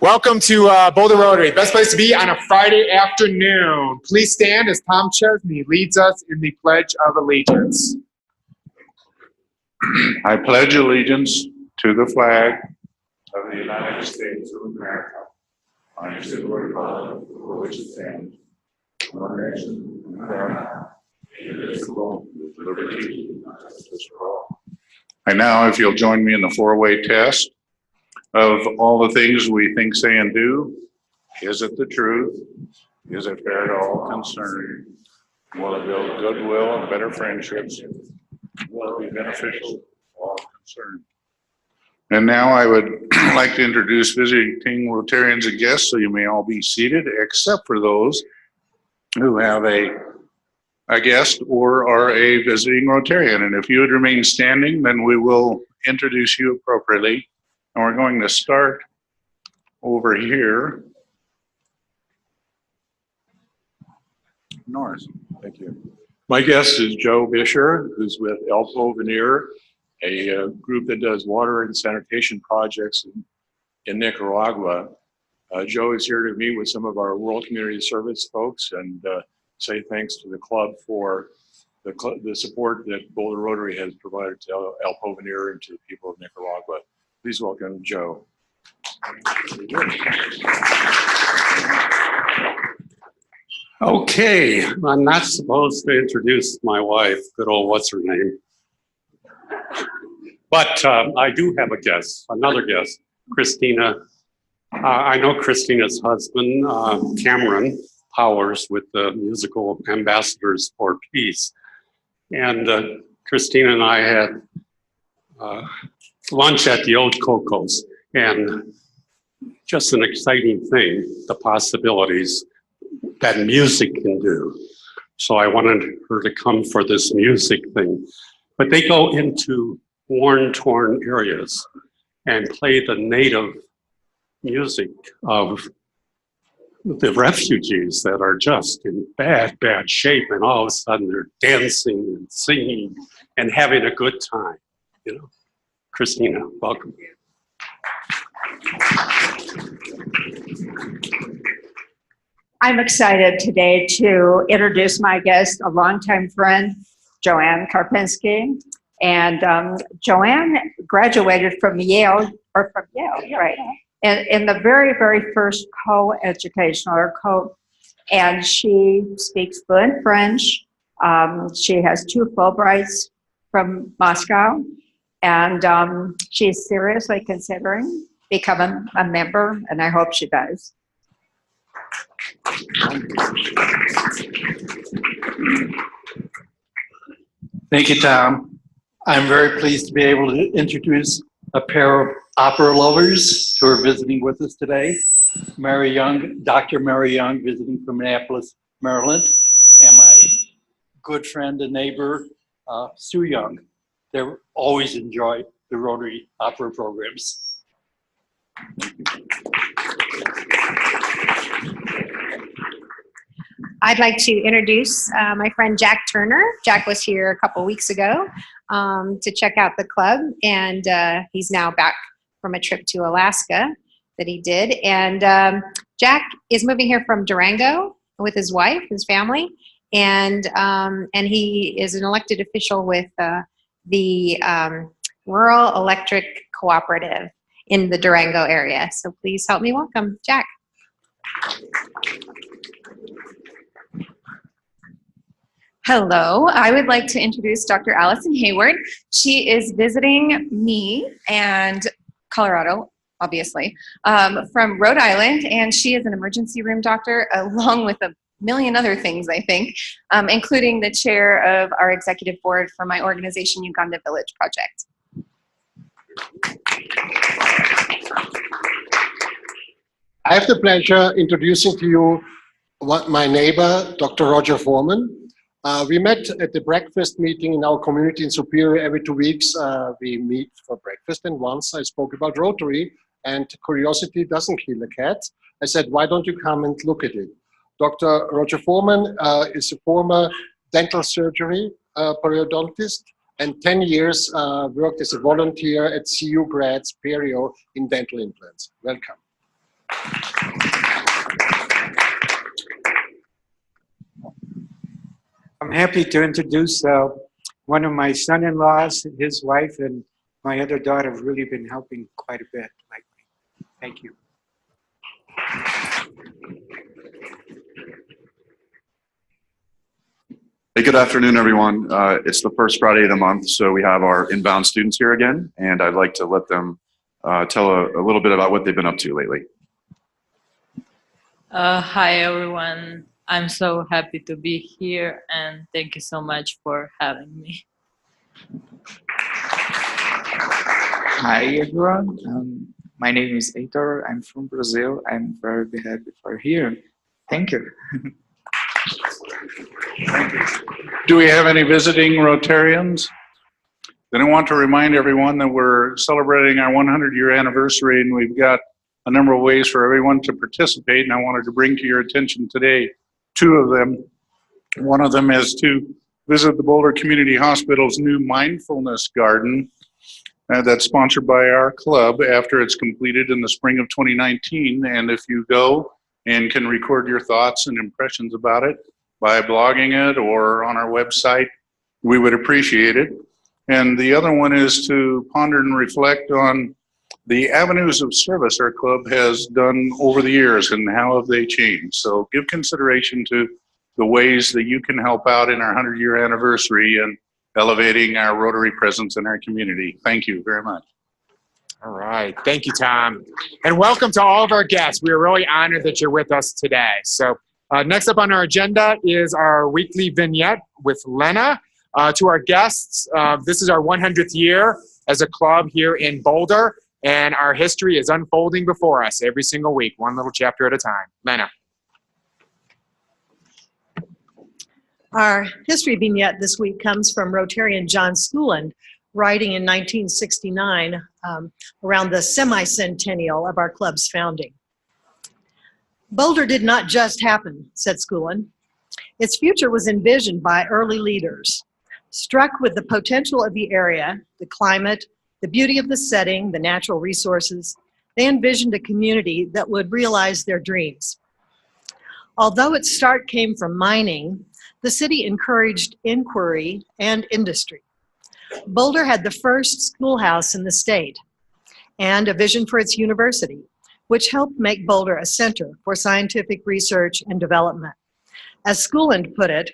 Welcome to Boulder Rotary, best place to be on a Friday afternoon. Please stand as Tom Chesney leads us in the Pledge of Allegiance. I pledge allegiance to the flag of the United States of America, and to the republic for which it stands, one nation, under God, indivisible, with liberty and justice for all. And now, if you'll join me in the four-way test of all the things we think, say, and do. Is it the truth? Is it fair to all concerned? Will it build goodwill and better friendships? Will it be beneficial to all concerned? And now I would like to introduce visiting Rotarians and guests, so you may all be seated, except for those who have a guest or are a visiting Rotarian. And if you would remain standing, then we will introduce you appropriately. And we're going to start over here. Norris. Thank you. My guest is Joe Bisher, who's with El Porvenir, a group that does water and sanitation projects in Nicaragua. Joe is here to meet with some of our World Community Service folks and say thanks to the club for the support that Boulder Rotary has provided to El Porvenir and to the people of Nicaragua. Please welcome Joe. Okay, I'm not supposed to introduce my wife, good old what's her name. But I do have a guest, another guest, Christina. I know Christina's husband, Cameron Powers, with the Musical Ambassadors for Peace. And Christina and I had lunch at the Old Cocos, and just an exciting thing, the possibilities that music can do. So I wanted her to come for this music thing. But they go into war-torn areas and play the native music of the refugees that are just in bad, bad shape, and all of a sudden they're dancing and singing and having a good time, you know. Christina, welcome. I'm excited today to introduce my guest, a longtime friend, Joanne Karpinski. And Joanne graduated from Yale, right? And in the very, very first co-educational and she speaks fluent French. She has 2 Fulbrights from Moscow. And she's seriously considering becoming a member, and I hope she does. Thank you, Tom. I'm very pleased to be able to introduce a pair of opera lovers who are visiting with us today. Mary Young, Dr. Mary Young, visiting from Annapolis, Maryland, and my good friend and neighbor, Sue Young. They always enjoy the Rotary opera programs. I'd like to introduce my friend Jack Turner. Jack was here a couple weeks ago to check out the club, and he's now back from a trip to Alaska that he did. And Jack is moving here from Durango with his wife, his family, and he is an elected official with the Rural Electric Cooperative in the Durango area. So please help me welcome Jack. Hello, I would like to introduce Dr. Allison Hayward. She is visiting me and Colorado, obviously, from Rhode Island, and she is an emergency room doctor along with a million other things, I think, including the chair of our executive board for my organization, Uganda Village Project. I have the pleasure introducing to you my neighbor, Dr. Roger Foreman. We met at the breakfast meeting in our community in Superior. Every 2 weeks we meet for breakfast, and once I spoke about Rotary, and curiosity doesn't kill a cat. I said, why don't you come and look at it? Dr. Roger Foreman is a former dental surgery periodontist, and 10 years worked as a volunteer at CU Grad's Perio in dental implants. Welcome. I'm happy to introduce one of my son-in-laws, his wife, and my other daughter have really been helping quite a bit lately. Thank you. Hey, good afternoon, everyone. It's the first Friday of the month, so we have our inbound students here again, and I'd like to let them tell a little bit about what they've been up to lately. Hi, everyone. I'm so happy to be here, and thank you so much for having me. Hi, everyone. My name is Heitor. I'm from Brazil. I'm very happy for here. Thank you. Do we have any visiting Rotarians? Then I want to remind everyone that we're celebrating our 100-year anniversary, and we've got a number of ways for everyone to participate, and I wanted to bring to your attention today 2 of them. One of them is to visit the Boulder Community Hospital's new mindfulness garden that's sponsored by our club after it's completed in the spring of 2019. And if you go and can record your thoughts and impressions about it by blogging it or on our website, we would appreciate it. And the other one is to ponder and reflect on the avenues of service our club has done over the years and how have they changed. So give consideration to the ways that you can help out in our 100-year anniversary and elevating our Rotary presence in our community. Thank you very much. All right. Thank you, Tom. And welcome to all of our guests. We are really honored that you're with us today. So next up on our agenda is our weekly vignette with Lena. To our guests, this is our 100th year as a club here in Boulder, and our history is unfolding before us every single week, one little chapter at a time. Lena. Our history vignette this week comes from Rotarian John Schooland, writing in 1969 around the semi-centennial of our club's founding. Boulder did not just happen, said Schooland. Its future was envisioned by early leaders. Struck with the potential of the area, the climate, the beauty of the setting, the natural resources, they envisioned a community that would realize their dreams. Although its start came from mining, the city encouraged inquiry and industry. Boulder had the first schoolhouse in the state and a vision for its university, which helped make Boulder a center for scientific research and development. As Schooland put it,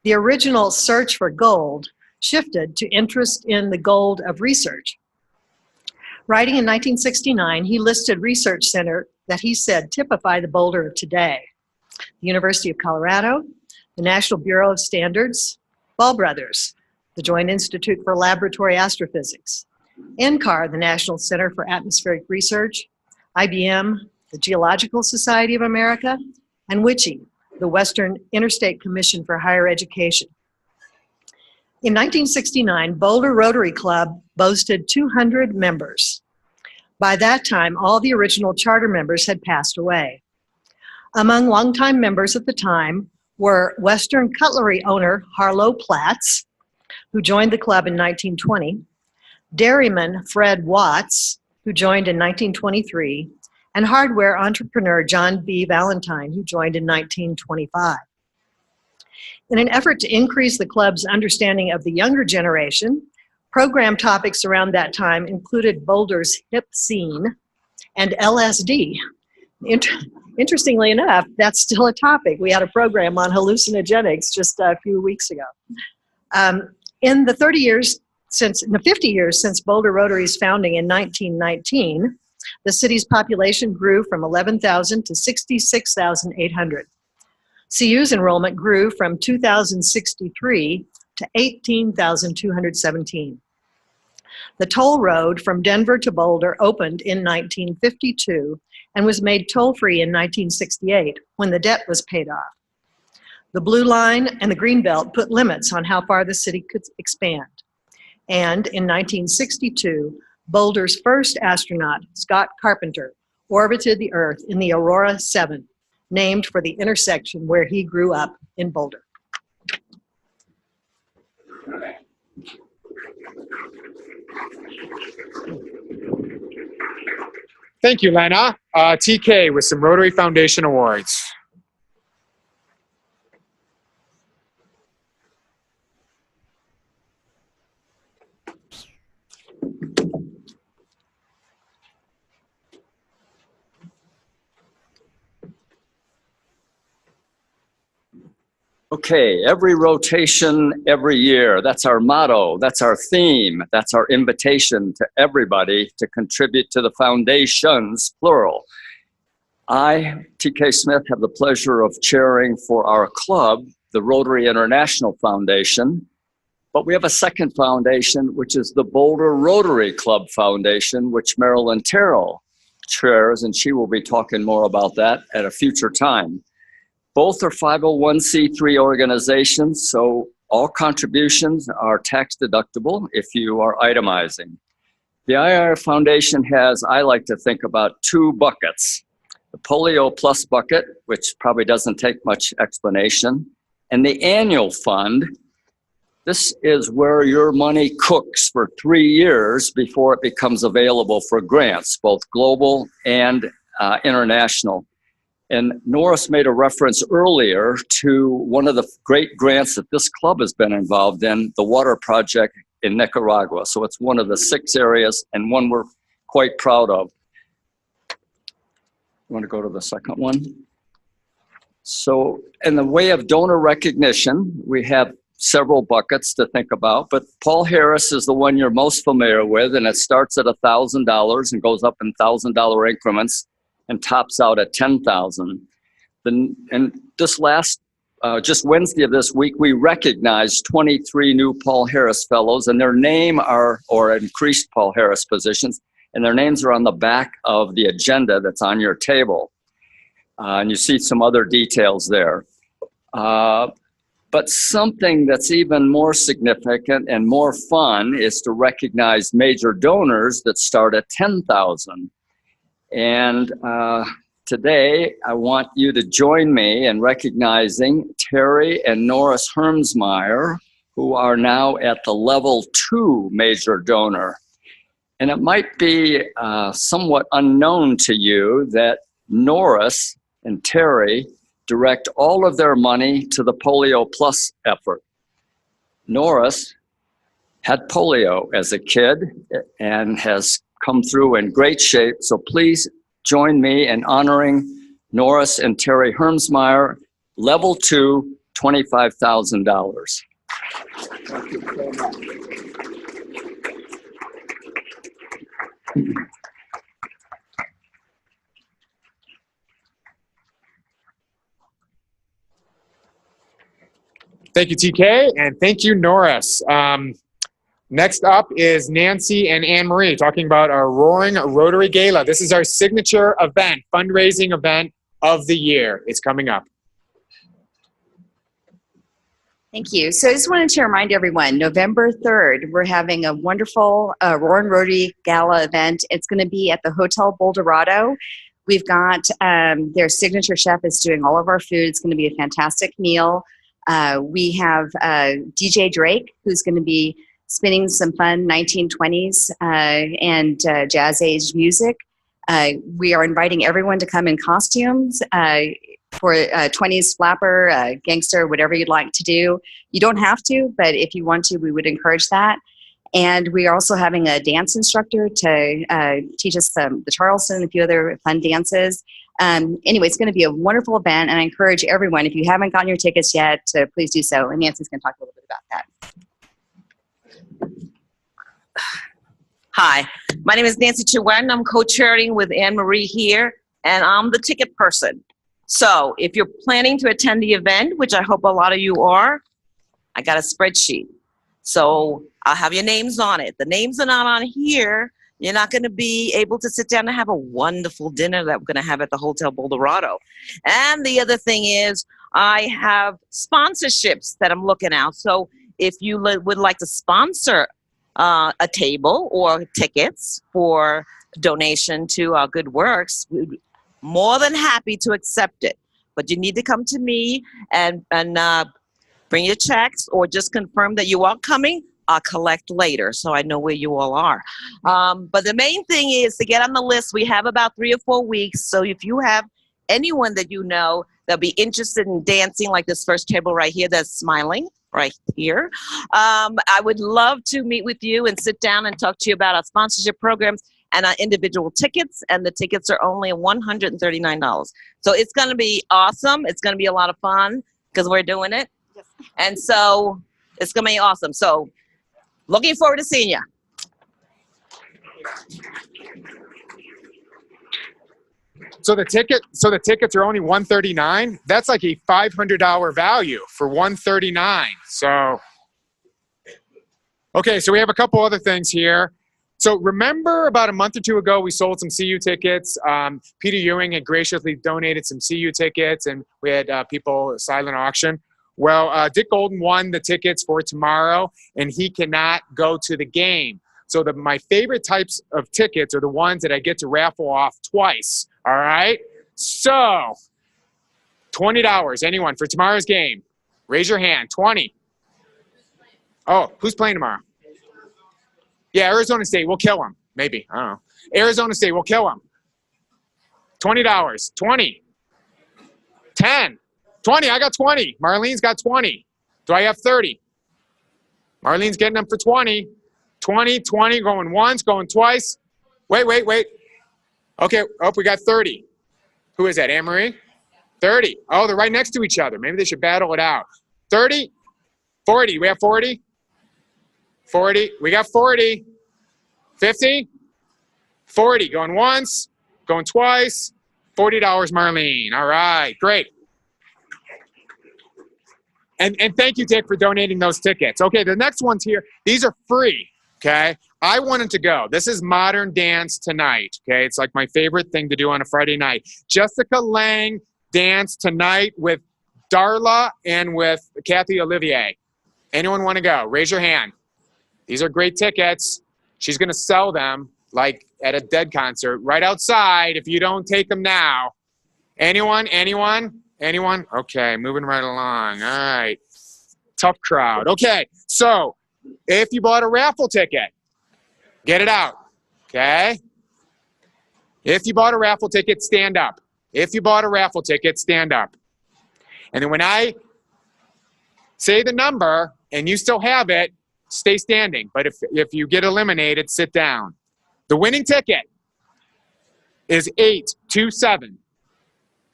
the original search for gold shifted to interest in the gold of research. Writing in 1969, he listed research center that he said typify the Boulder of today: the University of Colorado, the National Bureau of Standards, Ball Brothers, the Joint Institute for Laboratory Astrophysics, NCAR, the National Center for Atmospheric Research, IBM, the Geological Society of America, and WICHE, the Western Interstate Commission for Higher Education. In 1969, Boulder Rotary Club boasted 200 members. By that time, all the original charter members had passed away. Among longtime members at the time were Western Cutlery owner Harlow Platts, who joined the club in 1920, dairyman Fred Watts, who joined in 1923, and hardware entrepreneur John B. Valentine, who joined in 1925. In an effort to increase the club's understanding of the younger generation, program topics around that time included Boulder's hip scene and LSD. Interestingly enough, that's still a topic. We had a program on hallucinogenics just a few weeks ago. In the 50 years since Boulder Rotary's founding in 1919, the city's population grew from 11,000 to 66,800. CU's enrollment grew from 2,063 to 18,217. The toll road from Denver to Boulder opened in 1952 and was made toll-free in 1968 when the debt was paid off. The Blue Line and the Greenbelt put limits on how far the city could expand. And in 1962, Boulder's first astronaut, Scott Carpenter, orbited the Earth in the Aurora 7, named for the intersection where he grew up in Boulder. Thank you, Lena. TK with some Rotary Foundation awards. Okay, every rotation, every year. That's our motto. That's our theme. That's our invitation to everybody to contribute to the foundations, plural. I, TK Smith, have the pleasure of chairing for our club, the Rotary International Foundation. But we have a second foundation, which is the Boulder Rotary Club Foundation, which Marilyn Terrell chairs, and she will be talking more about that at a future time. Both are 501c3 organizations, so all contributions are tax deductible if you are itemizing. The IR Foundation has, I like to think about, two buckets. The Polio Plus bucket, which probably doesn't take much explanation, and the annual fund. This is where your money cooks for 3 years before it becomes available for grants, both global and international. And Norris made a reference earlier to one of the great grants that this club has been involved in, the water project in Nicaragua. So it's one of the 6 areas and one we're quite proud of. You want to go to the second one? So in the way of donor recognition, we have several buckets to think about, but Paul Harris is the one you're most familiar with, and it starts at $1,000 and goes up in $1,000 increments and tops out at $10,000. And this last, just Wednesday of this week, we recognized 23 new Paul Harris Fellows, and their name are, or increased Paul Harris positions, and their names are on the back of the agenda that's on your table. And you see some other details there. But something that's even more significant and more fun is to recognize major donors that start at $10,000. And today, I want you to join me in recognizing Terry and Norris Hermsmeyer, who are now at the level 2 major donor. And it might be somewhat unknown to you that Norris and Terry direct all of their money to the Polio Plus effort. Norris had polio as a kid and has come through in great shape. So please join me in honoring Norris and Terry Hermsmeyer, level 2, $25,000. Thank you so much. Thank you, TK, and thank you, Norris. Next up is Nancy and Anne-Marie talking about our Roaring Rotary Gala. This is our signature event, fundraising event of the year. It's coming up. Thank you. So I just wanted to remind everyone, November 3rd, we're having a wonderful Roaring Rotary Gala event. It's going to be at the Hotel Boulderado. We've got their signature chef is doing all of our food. It's going to be a fantastic meal. We have DJ Drake, who's going to be spinning some fun 1920s and jazz age music. We are inviting everyone to come in costumes for 20s flapper, gangster, whatever you'd like to do. You don't have to, but if you want to, we would encourage that. And we are also having a dance instructor to teach us the Charleston and a few other fun dances. Anyway, it's going to be a wonderful event, and I encourage everyone, if you haven't gotten your tickets yet, to please do so. And Nancy's going to talk a little bit about that. Hi, my name is Nancy Chuen. I'm co-chairing with Anne-Marie here, and I'm the ticket person. So if you're planning to attend the event, which I hope a lot of you are, I got a spreadsheet. So I'll have your names on it. The names are not on here. You're not going to be able to sit down and have a wonderful dinner that we're going to have at the Hotel Boulderado. And the other thing is I have sponsorships that I'm looking out. So if you would like to sponsor a table or tickets for donation to our good works, we'd be more than happy to accept it. But you need to come to me and Bring your checks or just confirm that you are coming. I'll collect later so I know where you all are. But the main thing is to get on the list. We have about 3 or 4 weeks. So if you have anyone that you know that'll be interested in dancing, like this first table right here that's smiling right here, I would love to meet with you and sit down and talk to you about our sponsorship programs and our individual tickets. And the tickets are only $139. So it's going to be awesome. It's going to be a lot of fun because we're doing it. Yes. And so it's going to be awesome. So looking forward to seeing you. So the tickets are only $139. That's like a $500 value for $139. So, okay, so we have a couple other things here. So remember about a month or two ago, we sold some CU tickets. Peter Ewing had graciously donated some CU tickets, and we had people silent auction. Well, Dick Golden won the tickets for tomorrow, and he cannot go to the game. So my favorite types of tickets are the ones that I get to raffle off twice, all right? So, $20, anyone, for tomorrow's game. Raise your hand, 20. Oh, who's playing tomorrow? Yeah, Arizona State, we'll kill them. Maybe, I don't know. Arizona State, we'll kill them. $20, 20, 10, 20, I got 20. Marlene's got 20. Do I have 30? Marlene's getting them for 20. 20, 20, going once, going twice. Wait. Okay, oh, we got 30. Who is that, Anne-Marie? 30. Oh, they're right next to each other. Maybe they should battle it out. 30, 40. We have 40? 40. We got 40. 50? 40. Going once, going twice. $40, Marlene. All right, great. And thank you, Dick, for donating those tickets. Okay, the next ones here, these are free, okay? I wanted to go. This is Modern Dance Tonight, okay? It's like my favorite thing to do on a Friday night. Jessica Lang danced tonight with Darla and with Kathy Olivier. Anyone want to go? Raise your hand. These are great tickets. She's going to sell them like at a Dead concert right outside if you don't take them now. Anyone? Okay, moving right along. All right. Tough crowd. Okay, so if you bought a raffle ticket, get it out, okay? If you bought a raffle ticket, stand up. If you bought a raffle ticket, stand up. And then when I say the number and you still have it, stay standing. But if you get eliminated, sit down. The winning ticket is 827.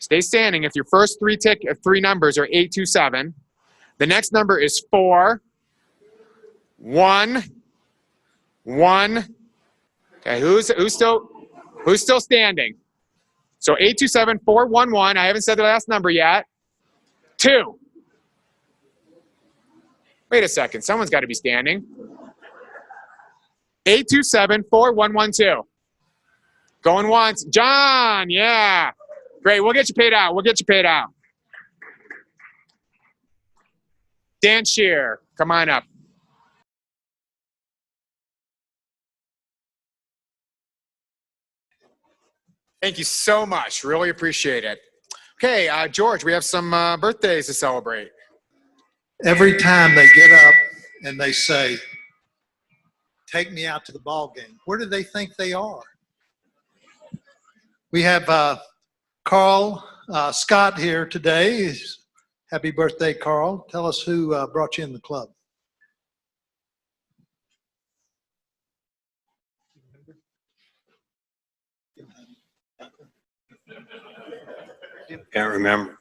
Stay standing if your first three numbers are 827. The next number is 4, 1, 1. Okay, who's still standing? So 827 411. I haven't said the last number yet. 2. Wait a second. Someone's got to be standing. 827 4112. Going once. John, yeah. Great, we'll get you paid out. Dan Shear, come on up. Thank you so much. Really appreciate it. Okay, George, we have some birthdays to celebrate. Every time they get up and they say, take me out to the ball game, where do they think they are? We have Carl Scott here today. Happy birthday, Carl. Tell us who brought you in the club. Can't remember.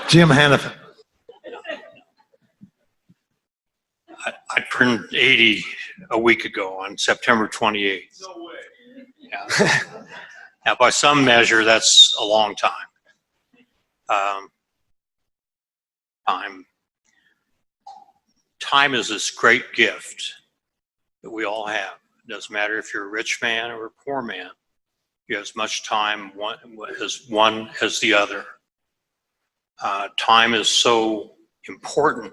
Jim Hannafin. I turned 80 a week ago on September 28th. No way. Yeah. Now, by some measure, that's a long time. Time is this great gift that we all have. It doesn't matter if you're a rich man or a poor man. You have as much time as the other. Time is so important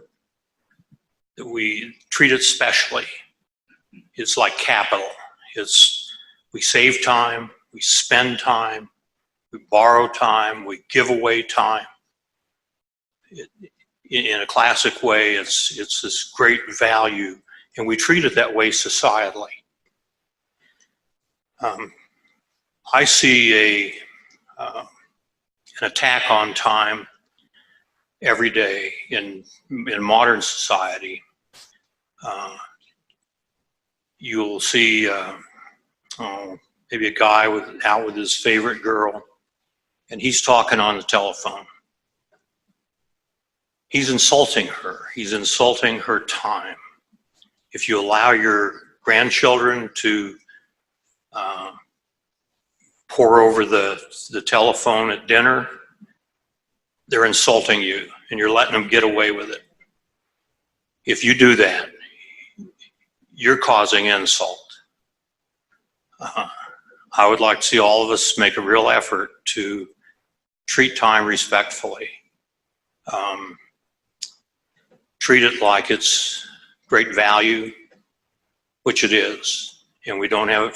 that we treat it specially. It's like capital. We save time, we spend time, we borrow time, we give away time. in a classic way, it's this great value, and we treat it that way societally. I see an attack on time every day in modern society. You'll see maybe a guy out with his favorite girl, and he's talking on the telephone. He's insulting her. He's insulting her time. If you allow your grandchildren to pour over the telephone at dinner, they're insulting you, and you're letting them get away with it. If you do that, you're causing insult. I would like to see all of us make a real effort to treat time respectfully. Treat it like it's great value, which it is, and we don't know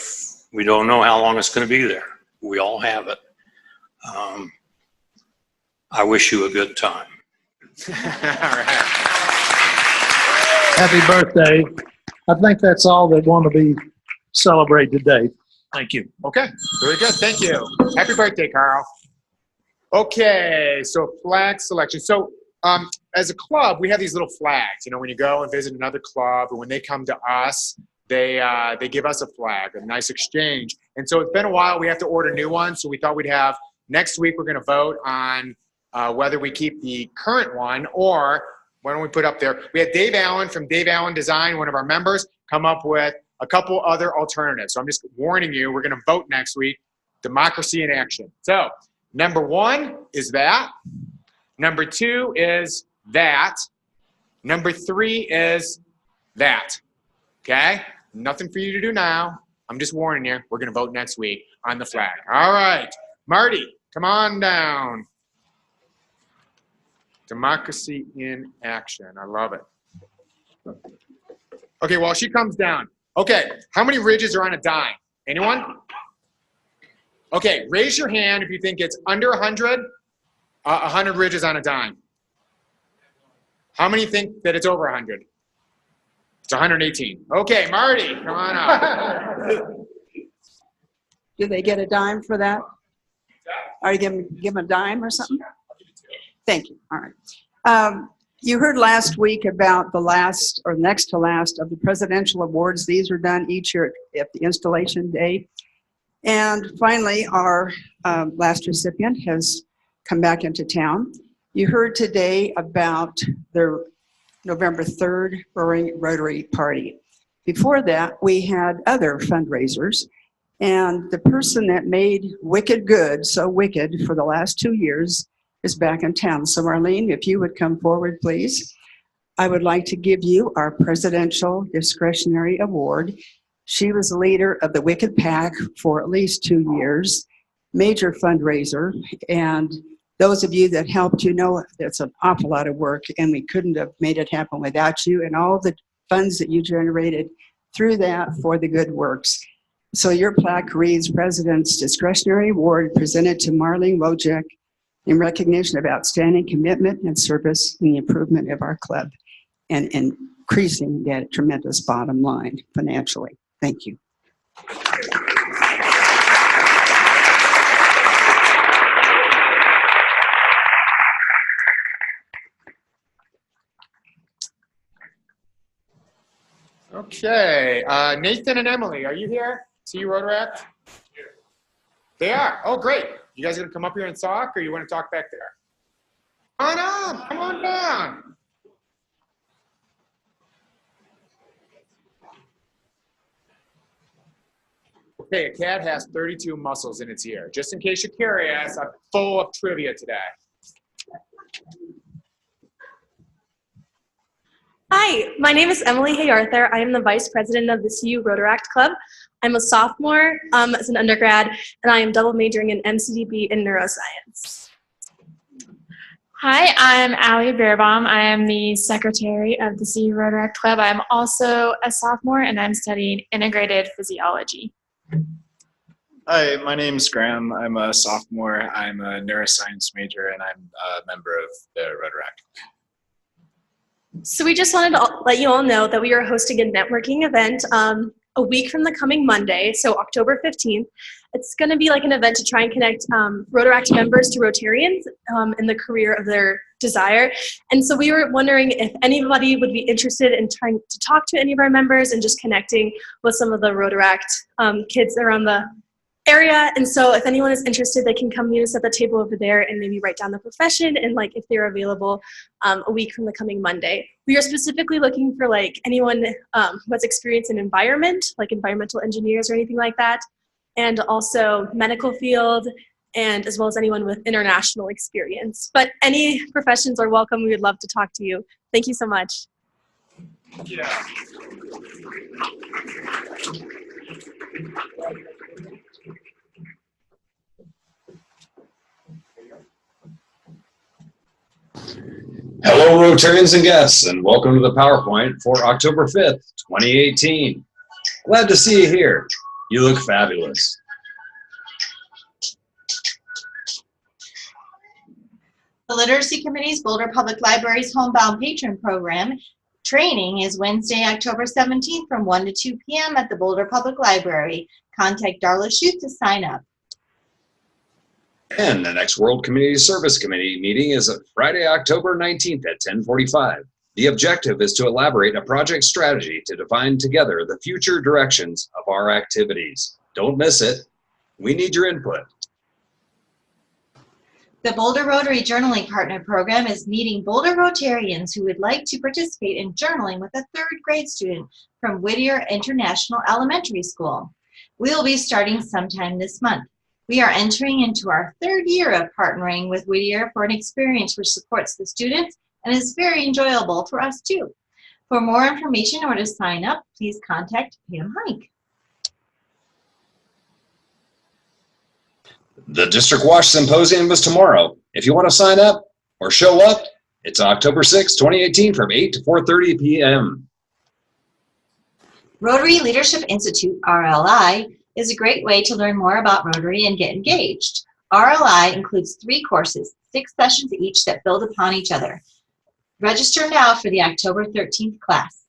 how long it's going to be there. We all have it. I wish you a good time. All right. Happy birthday. I think that's all that want to be celebrated today. Thank you. Okay, very good. Thank you. Happy birthday, Carl. Okay, so flag selection. So as a club, we have these little flags. You know, when you go and visit another club, or when they come to us, they give us a flag, a nice exchange. And so it's been a while. We have to order new ones. So we thought we'd have, next week we're going to vote on whether we keep the current one, or why don't we put up there. We had Dave Allen from Dave Allen Design, one of our members, come up with a couple other alternatives. So I'm just warning you, we're going to vote next week. Democracy in action. So number 1 is that. Number 2 is that. Number 3 is that. Okay? Nothing for you to do now. I'm just warning you. We're going to vote next week on the flag. All right. Marty, come on down. Democracy in action. I love it. Okay, well, she comes down. Okay, how many ridges are on a dime? Anyone? Okay, raise your hand if you think it's under 100, 100 ridges on a dime. How many think that it's over 100? It's 118. Okay, Marty, come on up. Do they get a dime for that? Are you give them a dime or something? Thank you. All right. You heard last week about the last or next to last of the presidential awards. These are done each year at the installation day. And finally, our last recipient has come back into town. You heard today about their November 3rd Rotary Party. Before that, we had other fundraisers. And the person that made Wicked good, so wicked, for the last 2 years is back in town. So Marlene, if you would come forward, please. I would like to give you our Presidential Discretionary Award. She was the leader of the Wicked Pack for at least 2 years, major fundraiser, and those of you that helped, you know that's an awful lot of work, and we couldn't have made it happen without you and all the funds that you generated through that for the good works. So your plaque reads, President's Discretionary Award presented to Marlene Wojcik in recognition of outstanding commitment and service in the improvement of our club and increasing that tremendous bottom line financially. Thank you. Okay, Nathan and Emily, are you here? See you, Rotaract? They are. Oh, great. You guys gonna come up here and talk, or you want to talk back there? Come on up. Come on down. Okay, a cat has 32 muscles in its ear. Just in case you're curious, I'm full of trivia today. Hi, my name is Emily Hay Arthur. I am the vice president of the CU Rotaract Club. I'm a sophomore as an undergrad, and I am double majoring in MCDB and neuroscience. Hi, I'm Allie Beerbaum. I am the secretary of the CU Rotaract Club. I'm also a sophomore, and I'm studying integrated physiology. Hi, my name's Graham. I'm a sophomore. I'm a neuroscience major, and I'm a member of the Rotaract. So we just wanted to let you all know that we are hosting a networking event a week from the coming Monday, so October 15th. It's going to be like an event to try and connect Rotaract members to Rotarians in the career of their desire. And so we were wondering if anybody would be interested in trying to talk to any of our members and just connecting with some of the Rotaract kids around the area. And so if anyone is interested, they can come meet us at the table over there and maybe write down the profession and like if they're available a week from the coming Monday. We are specifically looking for like anyone who has experience in environment, like environmental engineers or anything like that, and also medical field, and as well as anyone with international experience. But any professions are welcome. We would love to talk to you. Thank you so much. Yeah. Hello, Rotarians and guests, and welcome to the PowerPoint for October 5th, 2018. Glad to see you here. You look fabulous. The Literacy Committee's Boulder Public Library's Homebound Patron Program training is Wednesday, October 17th from 1 to 2 p.m. at the Boulder Public Library. Contact Darla Shute to sign up. And the next World Community Service Committee meeting is Friday, October 19th at 10:45. The objective is to elaborate a project strategy to define together the future directions of our activities. Don't miss it. We need your input. The Boulder Rotary Journaling Partner Program is meeting Boulder Rotarians who would like to participate in journaling with a third grade student from Whittier International Elementary School. We will be starting sometime this month. We are entering into our third year of partnering with Whittier for an experience which supports the students and is very enjoyable for us too. For more information or to sign up, please contact Pam Hike. The District Wash Symposium is tomorrow. If you want to sign up or show up, it's October 6, 2018 from 8 to 4:30 p.m. Rotary Leadership Institute, RLI, is a great way to learn more about Rotary and get engaged. RLI includes 3 courses, 6 sessions each that build upon each other. Register now for the October 13th class.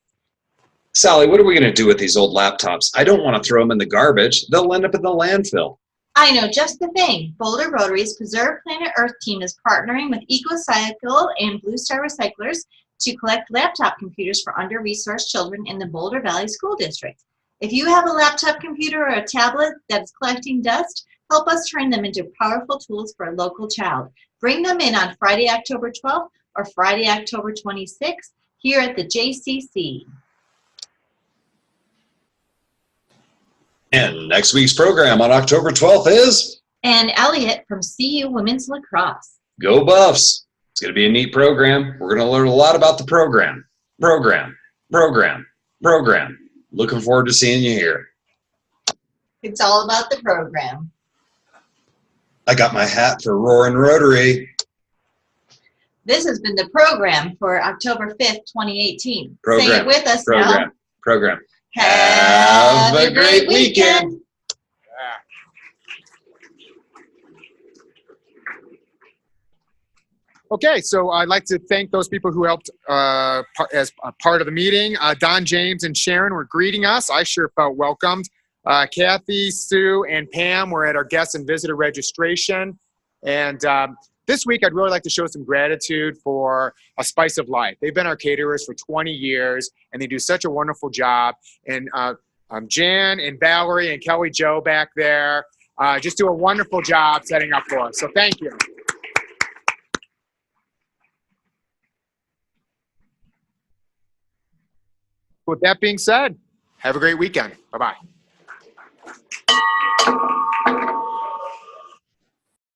Sally, what are we going to do with these old laptops? I don't want to throw them in the garbage. They'll end up in the landfill. I know just the thing. Boulder Rotary's Preserve Planet Earth team is partnering with EcoCycle and Blue Star Recyclers to collect laptop computers for under-resourced children in the Boulder Valley School District. If you have a laptop computer or a tablet that is collecting dust, help us turn them into powerful tools for a local child. Bring them in on Friday, October 12th or Friday, October 26th here at the JCC. And next week's program on October 12th is And Elliot from CU Women's Lacrosse. Go Buffs. It's going to be a neat program. We're going to learn a lot about the program. Looking forward to seeing you here. It's all about the program. I got my hat for Roaring Rotary. This has been the program for October 5th, 2018. Program. Say it with us now. Program. Have a great weekend. Okay, so I'd like to thank those people who helped as a part of the meeting. Don, James, and Sharon were greeting us. I sure felt welcomed. Kathy, Sue, and Pam were at our guest and visitor registration. And this week, I'd really like to show some gratitude for A Spice of Life. They've been our caterers for 20 years, and they do such a wonderful job. And Jan and Valerie and Kelly Jo back there just do a wonderful job setting up for us. So thank you. With that being said, have a great weekend. Bye-bye.